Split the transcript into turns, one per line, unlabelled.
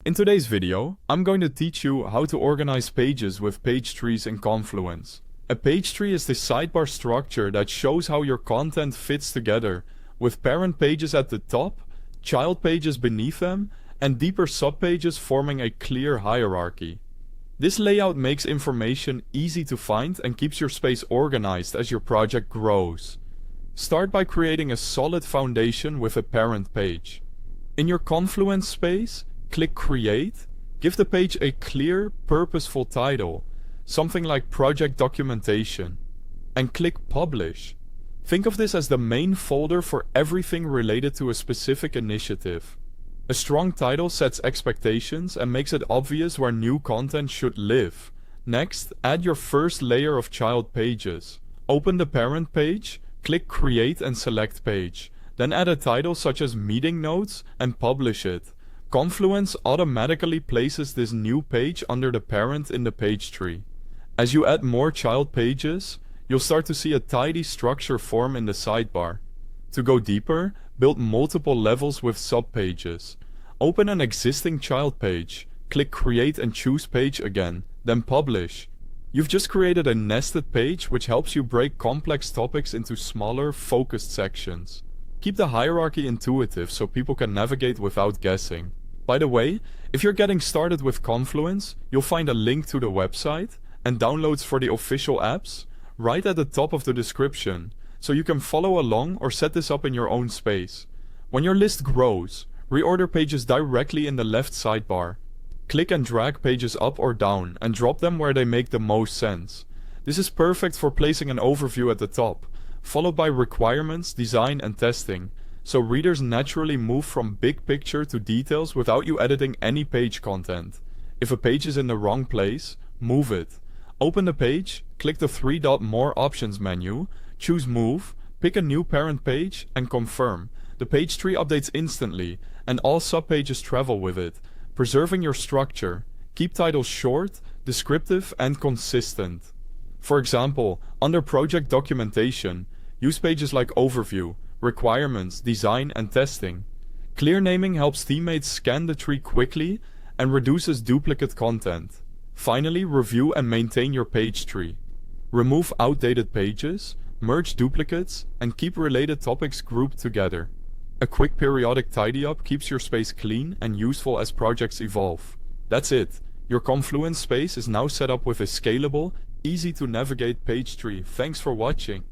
In today's video, I'm going to teach you how to organize pages with page trees in Confluence. A page tree is the sidebar structure that shows how your content fits together, with parent pages at the top, child pages beneath them, and deeper subpages forming a clear hierarchy. This layout makes information easy to find and keeps your space organized as your project grows. Start by creating a solid foundation with a parent page. In your Confluence space, click Create, give the page a clear, purposeful title, something like Project Documentation, and click Publish. Think of this as the main folder for everything related to a specific initiative. A strong title sets expectations and makes it obvious where new content should live. Next, add your first layer of child pages. Open the parent page, click Create and select Page. Then add a title such as Meeting Notes and publish it. Confluence automatically places this new page under the parent in the page tree. As you add more child pages, you'll start to see a tidy structure form in the sidebar. To go deeper, build multiple levels with subpages. Open an existing child page, click Create and choose Page again, then Publish. You've just created a nested page which helps you break complex topics into smaller, focused sections. Keep the hierarchy intuitive so people can navigate without guessing. By the way, if you're getting started with Confluence, you'll find a link to the website and downloads for the official apps right at the top of the description, so you can follow along or set this up in your own space. When your list grows, reorder pages directly in the left sidebar. Click and drag pages up or down and drop them where they make the most sense. This is perfect for placing an overview at the top, followed by requirements, design, and testing, so readers naturally move from big picture to details without you editing any page content. If a page is in the wrong place, move it. Open the page, click the 3-dot More Options menu, choose Move, pick a new parent page, and confirm. The page tree updates instantly, and all subpages travel with it, preserving your structure. Keep titles short, descriptive, and consistent. For example, under Project Documentation, use pages like Overview, Requirements, Design, and Testing. Clear naming helps teammates scan the tree quickly and reduces duplicate content. Finally, review and maintain your page tree. Remove outdated pages, merge duplicates, and keep related topics grouped together. A quick periodic tidy up keeps your space clean and useful as projects evolve. That's it. Your Confluence space is now set up with a scalable, easy to navigate page tree. Thanks for watching.